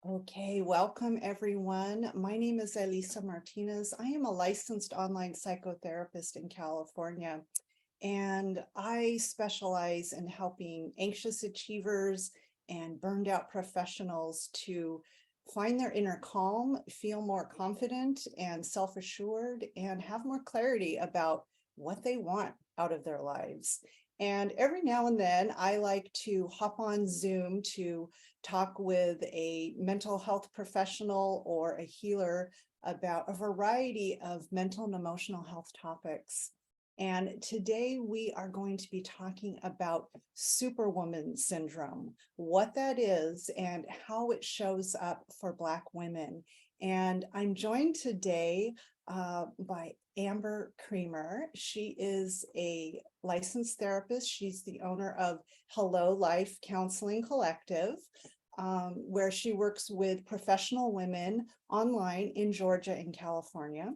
Okay, welcome everyone. My name is Elisa Martinez. I am a licensed online psychotherapist in California, and I specialize in helping anxious achievers and burned out professionals to find their inner calm, feel more confident and self-assured, and have more clarity about what they want out of their lives. And every now and then, I like to hop on Zoom to talk with a mental health professional or a healer about a variety of mental and emotional health topics. And today we are going to be talking about Superwoman Syndrome, what that is and how it shows up for Black women. And I'm joined today by Amber Creamer. She is a licensed therapist. She's the owner of Hello Life Counseling Collective, where she works with professional women online in Georgia and California.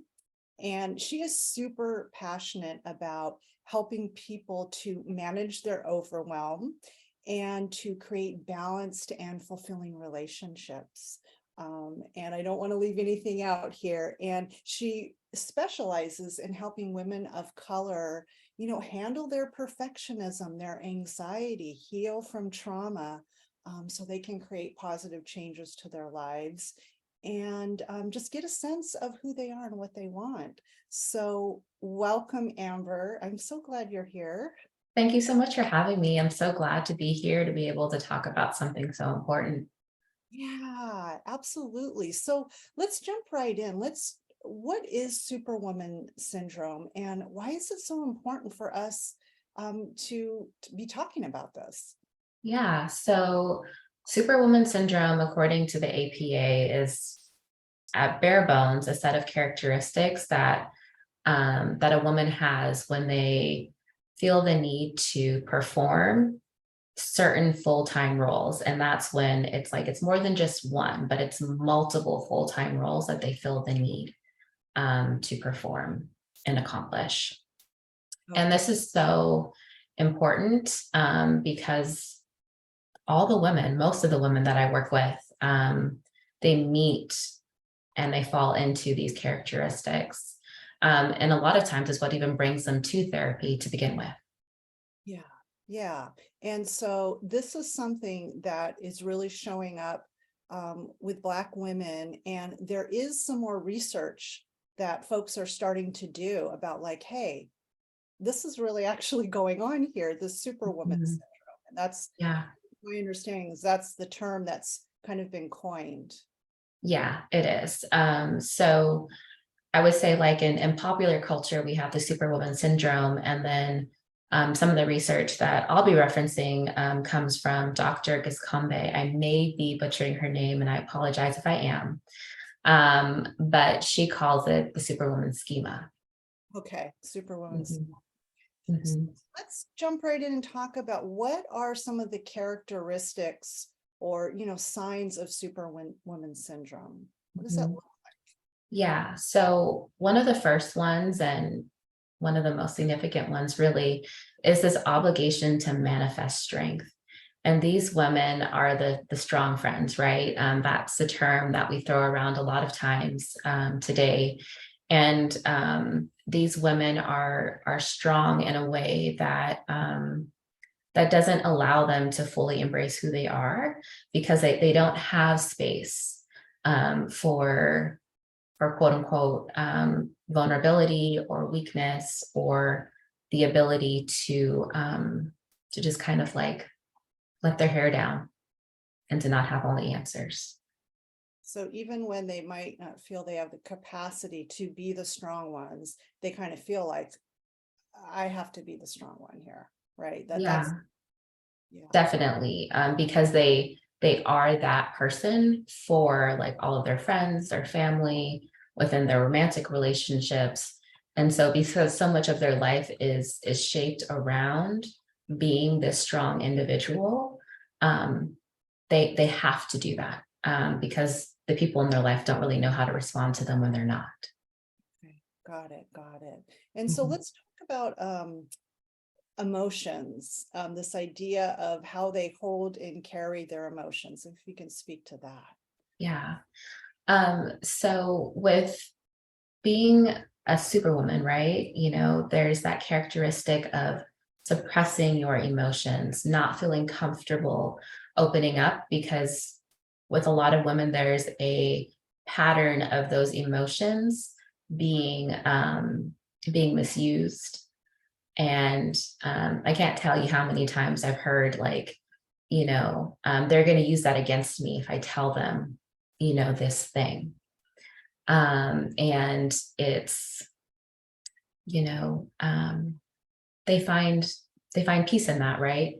And she is super passionate about helping people to manage their overwhelm and to create balanced and fulfilling relationships. And I don't want to leave anything out here. And she specializes in helping women of color, handle their perfectionism, their anxiety, heal from trauma, so they can create positive changes to their lives and just get a sense of who they are and what they want. So welcome, Amber. I'm so glad you're here. Thank you so much for having me. I'm so glad to be here to be able to talk about something so important. Yeah, absolutely. So let's jump right in. What is Superwoman Syndrome and why is it so important for us to be talking about this? Yeah, so Superwoman Syndrome, according to the APA, is at bare bones a set of characteristics that a woman has when they feel the need to perform certain full-time roles. And that's when it's more than just one, but it's multiple full-time roles that they feel the need to perform and accomplish. And Okay. this is so important because all the women, most of the women that I work with, they meet and they fall into these characteristics. And a lot of times is what even brings them to therapy to begin with. Yeah, yeah. And so this is something that is really showing up with Black women. And there is some more research that folks are starting to do about like, hey, this is really actually going on here, this Superwoman Mhm. syndrome. And that's Yeah. my understanding is that's the term that's kind of been coined. Yeah, it is. So I would say, like in popular culture, we have the Superwoman syndrome, and then some of the research that I'll be referencing comes from Dr. Giscombe. I may be butchering her name, and I apologize if I am. But she calls it the Superwoman schema. Okay, Superwoman. Mhm, mhm, Let's jump right in and talk about what are some of the characteristics or, signs of Superwoman syndrome. What does that mhm. look Yeah. So one of the first ones, and one of the most significant ones, really, is this obligation to manifest strength. And these women are the strong friends, right? That's the term that we throw around a lot of times today. And these women are strong in a way that doesn't allow them to fully embrace who they are, because they don't have space for quote unquote vulnerability or weakness, or the ability to just kind of like let their hair down and to not have all the answers. So even when they might not feel they have the capacity to be the strong ones, they kind of feel like I have to be the strong one here, right? That's Yeah, yeah. definitely. Because they are that person for like all of their friends, their family, within their romantic relationships. And so because so much of their life is shaped around being this strong individual, um, they have to do that because the people in their life don't really know how to respond to them when they're not. Okay, got it, got it. And so Mhm. let's talk about emotions, this idea of how they hold and carry their emotions, if you can speak to that. Yeah. So with being a superwoman, right? There's that characteristic of suppressing your emotions, not feeling comfortable opening up, because with a lot of women, there's a pattern of those emotions being being misused. And I can't tell you how many times I've heard, like, they're going to use that against me if I tell them, this thing. And it's, you know, um, they find they find peace in that, right?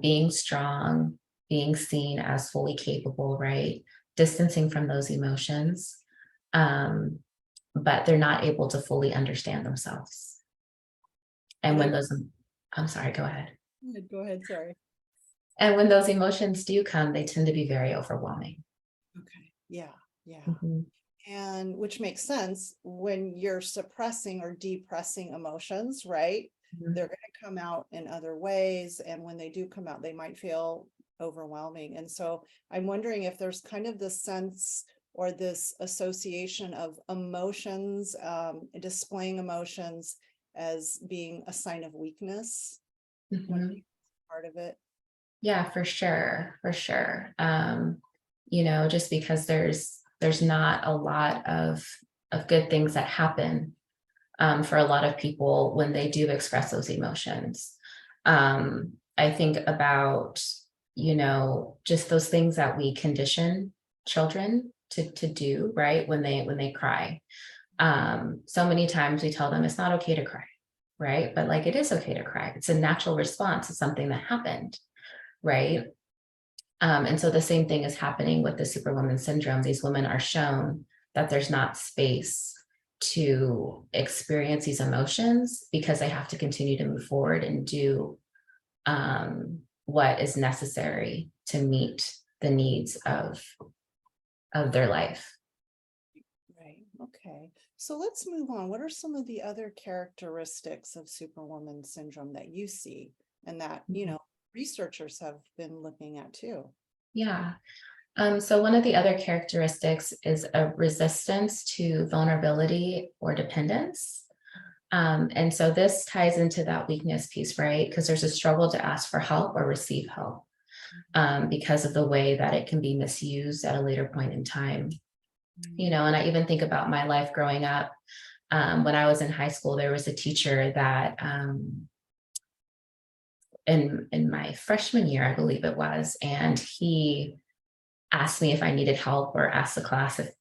Being strong, being seen as fully capable, right? Distancing from those emotions, um, but they're not able to fully understand themselves. And And I when those, I'm sorry, go ahead. go ahead, sorry. And when those emotions do come, they tend to be very overwhelming. Okay. Yeah. Yeah. Mhm, And which makes sense when you're suppressing or depressing emotions, right? mhm. They're going to come out in other ways. And when they do come out, they might feel overwhelming. And so I'm wondering if there's kind of this sense or this association of emotions, displaying emotions as being a sign of weakness when Mhm. part of it. Yeah, for sure, for sure. Just because there's not a lot of good things that happen for a lot of people when they do express those emotions. I think about, just those things that we condition children to do, right? When they cry. So many times we tell them it's not okay to cry, right? But like, it is okay to cry. It's a natural response to something that happened, right? And so the same thing is happening with the Superwoman Syndrome. These women are shown that there's not space to experience these emotions because they have to continue to move forward and do what is necessary to meet the needs of their life. Right. Okay. So let's move on. What are some of the other characteristics of Superwoman syndrome that you see and that, Mhm. researchers have been looking at too? Yeah. So one of the other characteristics is a resistance to vulnerability or dependence. And so this ties into that weakness piece, right? Because there's a struggle to ask for help or receive help because of the way that it can be misused at a later point in time. And I even think about my life growing up. When I was in high school, there was a teacher that in my freshman year, I believe it was, and he asked me if I needed help, or asked the class if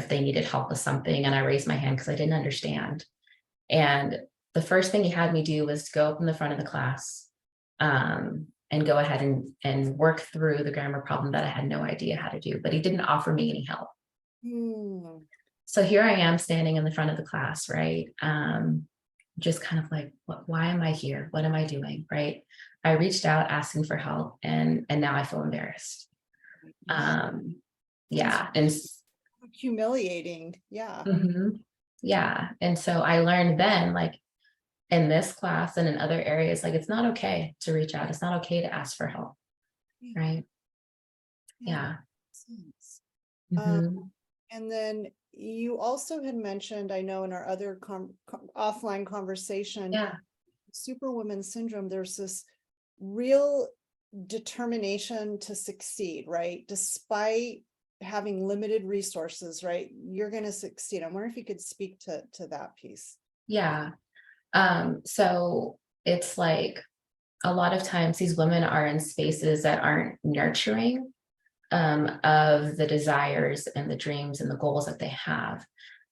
they needed help with something. And I raised my hand because I didn't understand. And the first thing he had me do was to go up in the front of the class and go ahead and work through the grammar problem that I had no idea how to do, but he didn't offer me any help. Hmm. So here I am standing in the front of the class, right? Just kind of like, why am I here? What am I doing? Right. I reached out asking for help, and now I feel embarrassed. Yeah. And Yeah. And humiliating. Yeah. mhm, yeah. And so I learned then, like, in this class and in other areas, like, it's not okay to reach out. It's not okay to ask for help. Yeah. Right. Yeah. That Yeah. makes sense. Um, Mhm. and then you also had mentioned, I know in our other offline conversation, Yeah. Superwoman syndrome, there's this real determination to succeed, right? Despite having limited resources, right? You're going to succeed. I'm wondering if you could speak to that piece. Yeah. So it's like a lot of times these women are in spaces that aren't nurturing of the desires and the dreams and the goals that they have.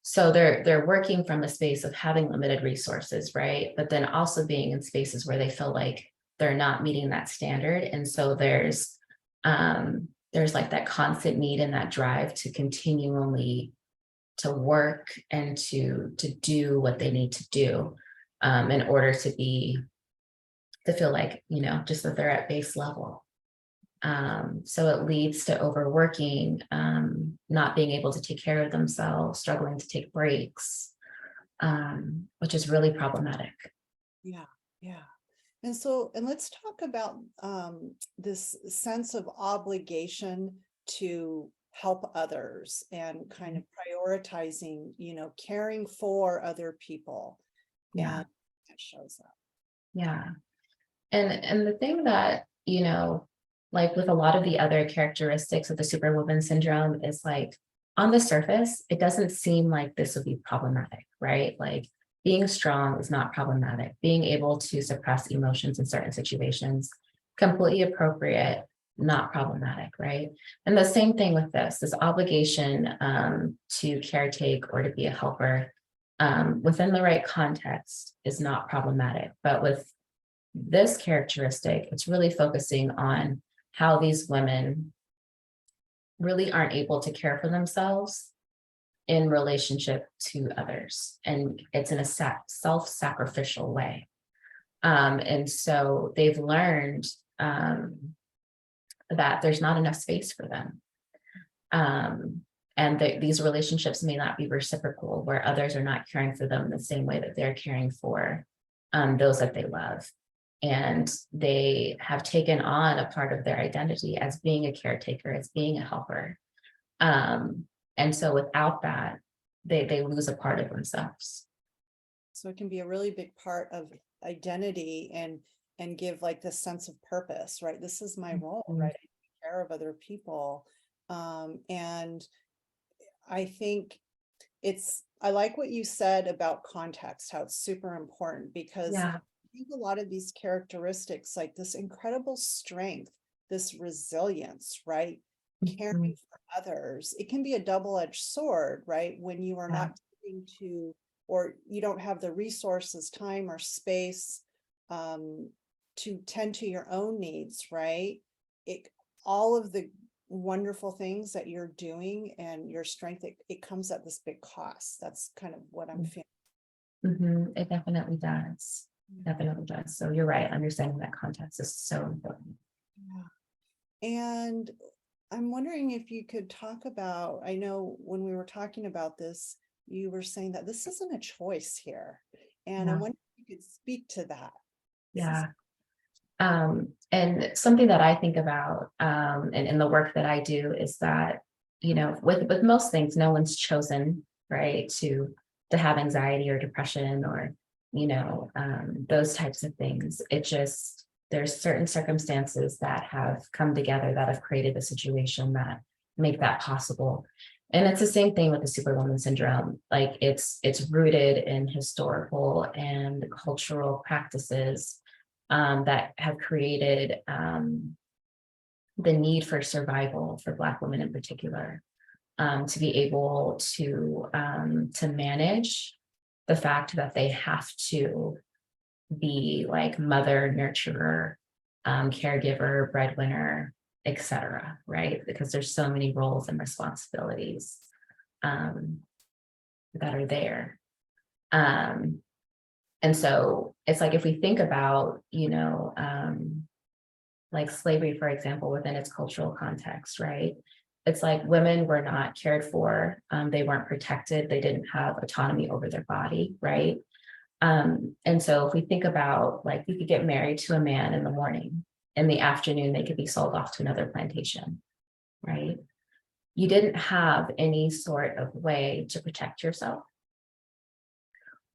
So they're working from a space of having limited resources, right? But then also being in spaces where they feel like they're not meeting that standard. And so there's like that constant need and that drive to continually to work and to do what they need to do in order to feel like, just that they're at base level. So it leads to overworking, not being able to take care of themselves, struggling to take breaks, which is really problematic. Yeah. Yeah. And so, and let's talk about this sense of obligation to help others and kind of prioritizing, caring for other people. Yeah. And that shows up. Yeah. And the thing that, like with a lot of the other characteristics of the Superwoman syndrome is like on the surface, it doesn't seem like this would be problematic, right? Like being strong is not problematic. Being able to suppress emotions in certain situations, completely appropriate, not problematic, right? And the same thing with this obligation to caretake or to be a helper within the right context is not problematic. But with this characteristic, it's really focusing on how these women really aren't able to care for themselves in relationship to others. And it's in a self-sacrificial way. And so they've learned that there's not enough space for them. And these relationships may not be reciprocal, where others are not caring for them in the same way that they're caring for those that they love. And they have taken on a part of their identity as being a caretaker, as being a helper. And so without that, they lose a part of themselves. So it can be a really big part of identity and give like this sense of purpose, right? This is my role, right? I take care of other people. And I think I like what you said about context, how it's super important, because Yeah. I think a lot of these characteristics, like this incredible strength, this resilience, right? Caring for others, it can be a double-edged sword, right? When you are not tending to, or you don't have the resources, time or space to tend to your own needs, right? All of the wonderful things that you're doing and your strength, it comes at this big cost. That's kind of what I'm feeling. It definitely does. Definitely does. So you're right. Understanding that context is so important. Yeah. And I'm wondering if you could talk about, I know when we were talking about this, you were saying that this isn't a choice here. And I'm wondering if you could speak to that. Yeah. And something that I think about and in the work that I do is that, with most things, no one's chosen, right, to have anxiety or depression or, those types of things. It just, there's certain circumstances that have come together that have created a situation that make that possible. And it's the same thing with the Superwoman syndrome. Like it's rooted in historical and cultural practices that have created the need for survival for Black women in particular, to be able to manage the fact that they have to be like mother, nurturer, caregiver, breadwinner, etc. Right? Because there's so many roles and responsibilities that are there. And so it's like if we think about, like slavery, for example, within its cultural context, right? It's like women were not cared for, they weren't protected, they didn't have autonomy over their body, right? And so if we think about like you could get married to a man in the morning, in the afternoon, they could be sold off to another plantation, right? You didn't have any sort of way to protect yourself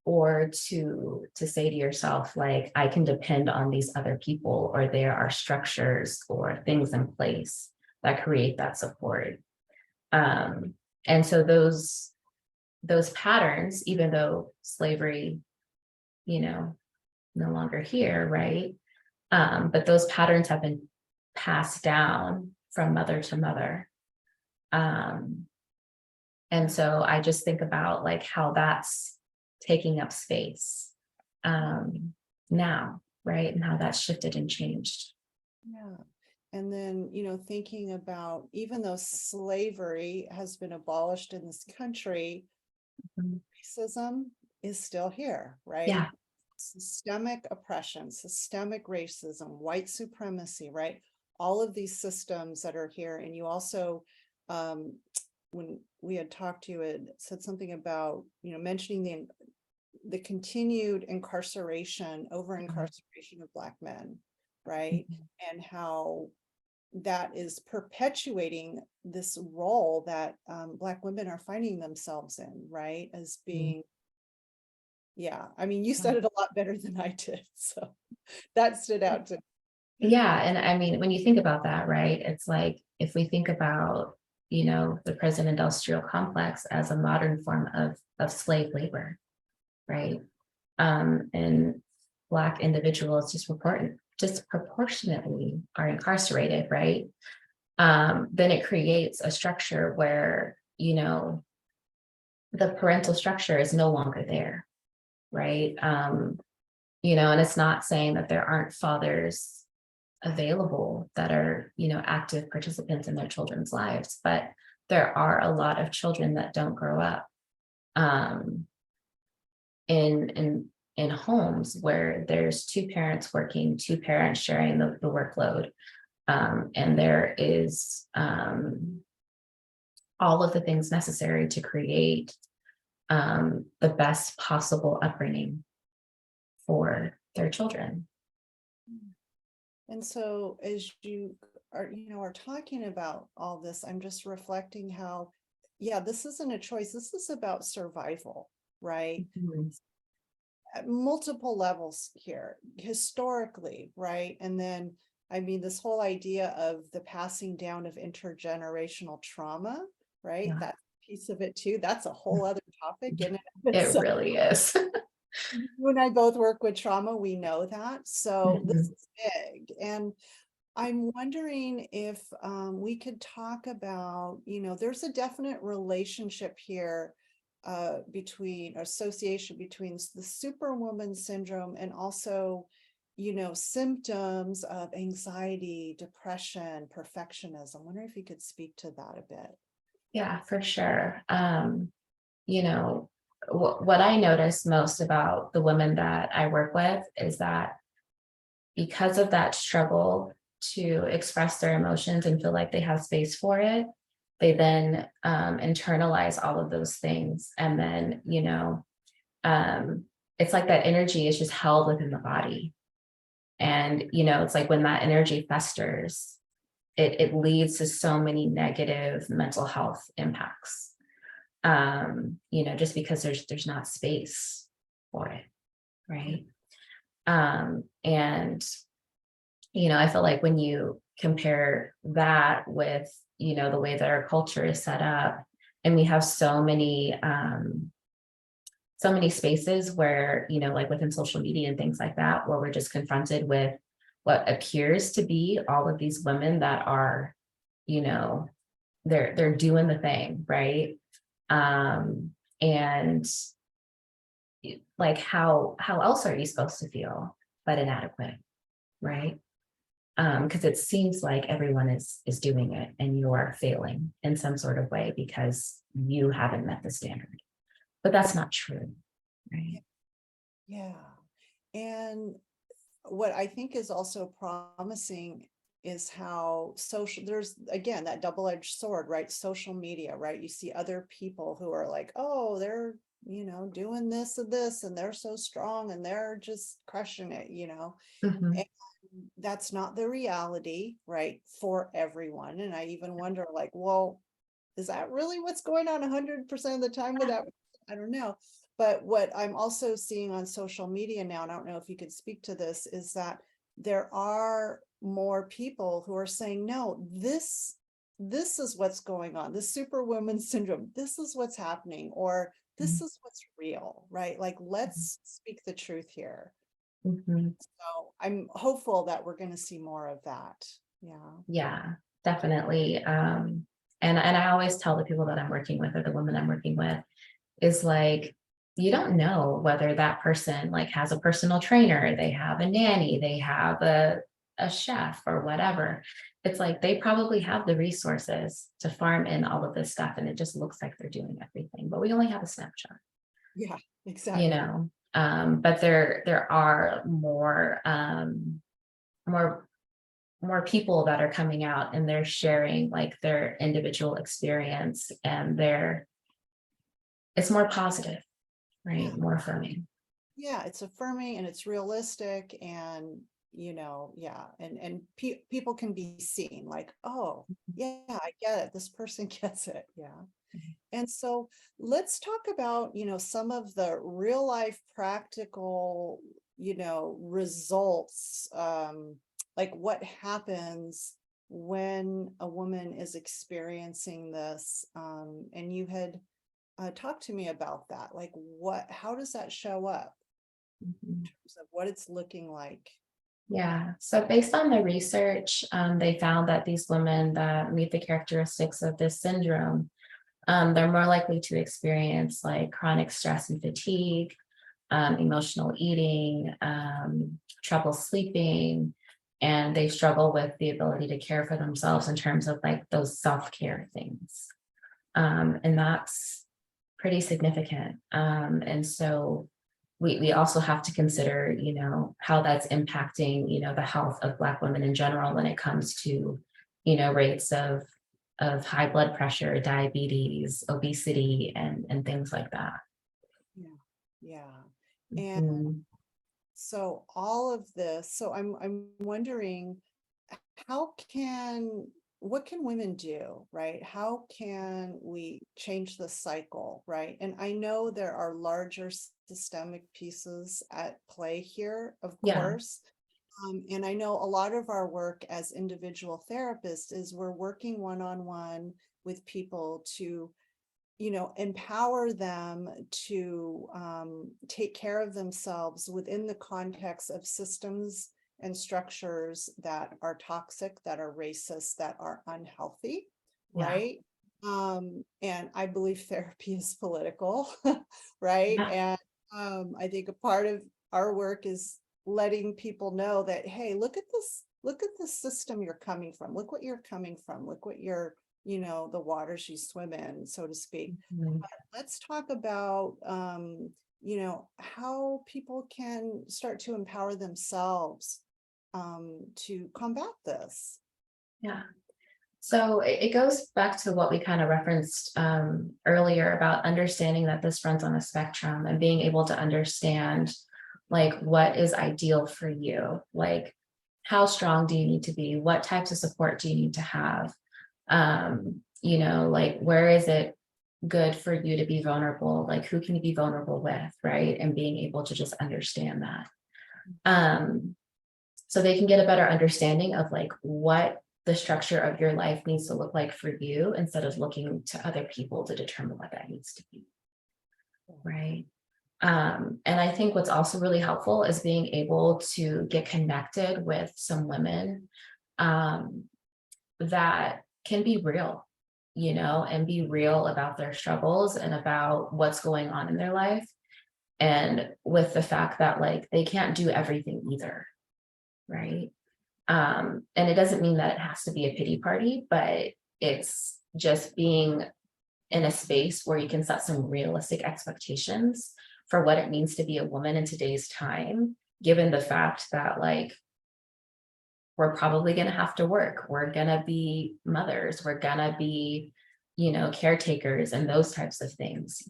or to say to yourself, like, I can depend on these other people, or there are structures or things in place that create that support. And so those patterns, even though slavery, no longer here, right? But those patterns have been passed down from mother to mother. And so I just think about like how that's taking up space now, right? And how that's shifted and changed. Yeah. And then, thinking about even though slavery has been abolished in this country, racism is still here, right? Yeah. Systemic oppression, systemic racism, white supremacy, right? All of these systems that are here. And you also, when we had talked to you, had said something about, mentioning the continued incarceration, over incarceration of Black men, right? And how that is perpetuating this role that Black women are finding themselves in, right? As being, yeah, I mean, you said it a lot better than I did. So that stood out to me. Yeah, and I mean, when you think about that, right, it's like if we think about, the prison industrial complex as a modern form of slave labor, right? And Black individuals disproportionately are incarcerated, right? Then it creates a structure where, the parental structure is no longer there, right? And it's not saying that there aren't fathers available that are, active participants in their children's lives, but there are a lot of children that don't grow up um, in homes where there's two parents working, two parents sharing the workload, and there is all of the things necessary to create the best possible upbringing for their children. And so as you are talking about all this, I'm just reflecting how, yeah, this isn't a choice. This is about survival, right? Mhm. At multiple levels here, historically, right? And then, I mean, this whole idea of the passing down of intergenerational trauma, right? Yeah, That piece of it too. That's a whole other topic in and of it itself. really is. You and I both work with trauma, we know that. So this Mhm. is big. And I'm wondering if we could talk about, there's a definite relationship here between association between the Superwoman syndrome and also, symptoms of anxiety, depression, perfectionism. I wonder if you could speak to that a bit. Yeah, for sure. You know, what I notice most about the women that I work with is that because of that struggle to express their emotions and feel like they have space for it, they then internalize all of those things. And then, it's like that energy is just held within the body. And, it's like when that energy festers, it leads to so many negative mental health impacts. Just because there's not space for it, right? And I feel like when you compare that with, the way that our culture is set up, and we have so many spaces where, like within social media and things like that, where we're just confronted with what appears to be all of these women that are, you know, they're doing the thing, right? And like how else are you supposed to feel but inadequate, right? Because it seems like everyone is doing it and you're failing in some sort of way because you haven't met the standard. But that's not true, right? Yeah. And what I think is also promising is how there's again that double-edged sword, right? Social media, right? You see other people who are like, oh, they're, doing this and this, and they're so strong and they're just crushing it. Mhm. And that's not the reality, right? For everyone. And I even wonder, like, well, is that really what's going on 100% of the time with that? I don't know. But what I'm also seeing on social media now, and I don't know if you could speak to this, is that there are more people who are saying, no, this is what's going on. The Superwoman syndrome, this is what's happening, or this is what's real, right? Like, let's speak the truth here. Mhm. So I'm hopeful that we're going to see more of that. Yeah. Yeah, definitely. And I always tell the people that I'm working with or the women I'm working with is like, you don't know whether that person like has a personal trainer, they have a nanny, they have a chef or whatever. It's like they probably have the resources to farm in all of this stuff and it just looks like they're doing everything, but we only have a snapshot, Yeah, you exactly. know. But there are more more people that are coming out and they're sharing like their individual experience and it's more positive, Yeah. right? More affirming. Yeah, it's affirming and it's realistic, and yeah, and people can be seen like, oh, yeah, I get it. This person gets it. Yeah. And so let's talk about, some of the real life practical, results, like what happens when a woman is experiencing this. And you had talked to me about that. Like how does that show up Mhm. in terms of what it's looking like? Yeah. So based on the research, they found that these women that meet the characteristics of this syndrome, they're more likely to experience like chronic stress and fatigue, emotional eating, trouble sleeping, and they struggle with the ability to care for themselves in terms of like those self-care things. And that's pretty significant. And so we also have to consider, how that's impacting, the health of Black women in general when it comes to, rates of high blood pressure, diabetes, obesity, and things like that. Yeah. Yeah. And Mhm. so all of this, so I'm wondering how can what can women do, right? How can we change the cycle, right? And I know there are larger systemic pieces at play here, of Yeah, course. And I know a lot of our work as individual therapists is we're working one-on-one with people to empower them to take care of themselves within the context of systems and structures that are toxic, that are racist, that are unhealthy, yeah, right? And I believe therapy is political, right? yeah, And I think a part of our work is letting people know that, hey, look at the system you're coming from, look what you're coming from, look what you're the waters you swim in, so to speak. mhm, Let's talk about, how people can start to empower themselves to combat this. yeah. So it goes back to what we kind of referenced earlier about understanding that this runs on a spectrum and being able to understand like what is ideal for you, like how strong do you need to be, what types of support do you need to have, like where is it good for you to be vulnerable, like who can you be vulnerable with, right? And being able to just understand that. Um, so they can get a better understanding of like what the structure of your life needs to look like for you instead of looking to other people to determine what that needs to be, right? And I think what's also really helpful is being able to get connected with some women um, that can be real, and be real about their struggles and about what's going on in their life. And with the fact that like they can't do everything either, right? And it doesn't mean that it has to be a pity party, but it's just being in a space where you can set some realistic expectations for what it means to be a woman in today's time, given the fact that like we're probably going to have to work, we're going to be mothers, we're going to be, caretakers and those types of things,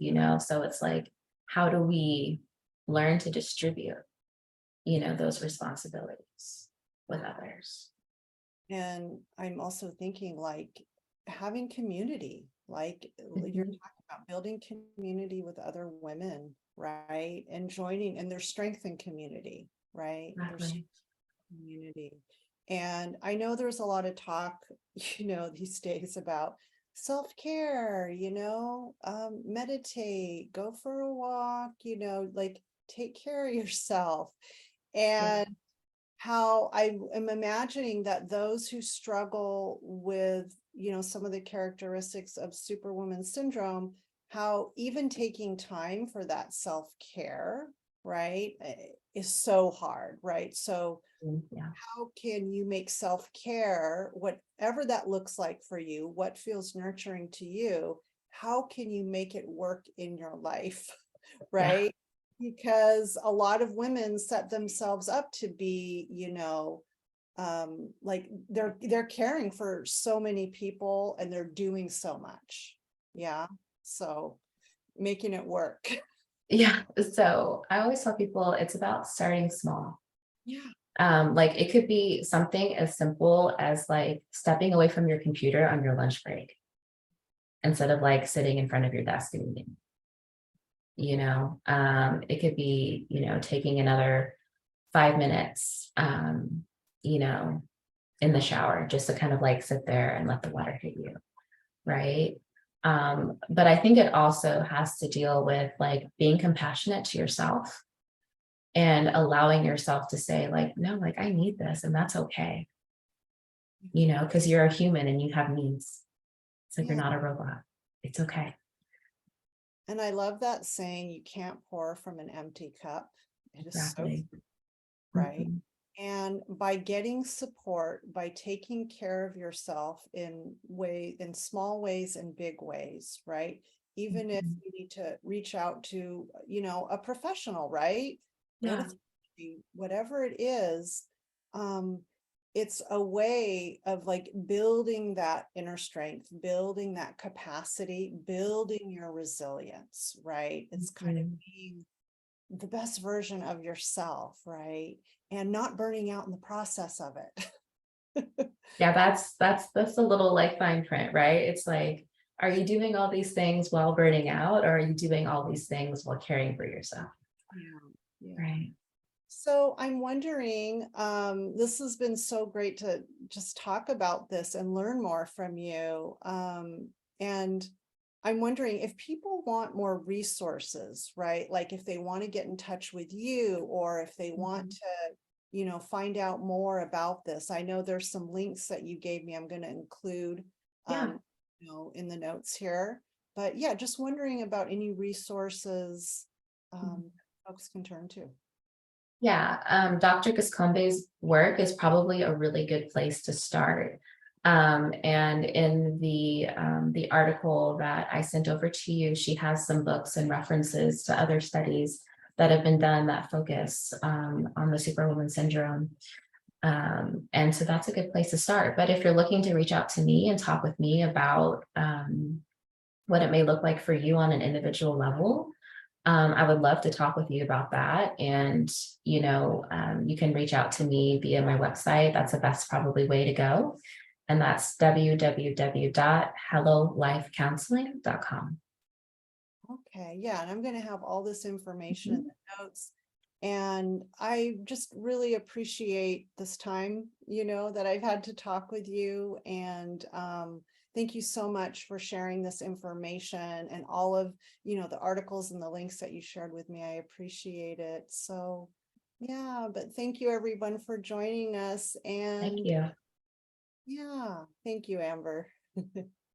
so it's like, how do we learn to distribute, those responsibilities with others? And I'm also thinking like having community, like you're Mhm. talking about building community with other women, right? And joining, and there's strength in community, right? There's Exactly. community. And I know there's a lot of talk, these days about self-care, meditate, go for a walk, like take care of yourself. Yeah. And how I am imagining that those who struggle with, some of the characteristics of Superwoman Syndrome, how even taking time for that self-care, right, is so hard, right? So Yeah. how can you make self-care, whatever that looks like for you, what feels nurturing to you, how can you make it work in your life? Yeah. Right? Because a lot of women set themselves up to be, like they're caring for so many people and they're doing so much. Yeah. So making it work. Yeah. So I always tell people it's about starting small. Yeah. Like it could be something as simple as like stepping away from your computer on your lunch break instead of like sitting in front of your desk and eating. It could be, taking another 5 minutes, in the shower just to kind of like sit there and let the water hit you. Right. But I think it also has to deal with like being compassionate to yourself and allowing yourself to say, like, no, like I need this, and that's okay, because you're a human and you have needs. It's like you're Yeah. not a robot. It's okay. And I love that saying, you can't pour from an empty cup. It is so Exactly. right. Mhm. And by getting support, by taking care of yourself in small ways and big ways, right? Even if Mhm. you need to reach out to, a professional, right? Go to Yeah. therapy, whatever it is, um, it's a way of like building that inner strength, building that capacity, building your resilience, right? It's kind of Mhm. being the best version of yourself, right? And not burning out in the process of it. Yeah, that's a little like fine print, right? It's like, are you doing all these things while burning out, or are you doing all these things while caring for yourself? Yeah, yeah. Right. So I'm wondering, this has been so great to just talk about this and learn more from you. And I'm wondering if people want more resources, right? Like if they want to get in touch with you, or if they want Mhm. to, find out more about this. I know there's some links that you gave me. I'm going to include, Yeah. in the notes here. But yeah, just wondering about any resources folks can turn to. Yeah, Dr. Gascombe's work is probably a really good place to start. And in the article that I sent over to you, she has some books and references to other studies that have been done that focus on the Superwoman Syndrome. And so that's a good place to start. But if you're looking to reach out to me and talk with me about what it may look like for you on an individual level, I would love to talk with you about that. And, you can reach out to me via my website. That's the best probably way to go. And that's www.hellolifecounseling.com. Okay, yeah, and I'm going to have all this information in Mhm. the notes. And I just really appreciate this time, that I've had to talk with you. And thank you so much for sharing this information and all of, the articles and the links that you shared with me. I appreciate it. So, yeah, but thank you everyone for joining us. Thank And you. yeah, thank you, Amber.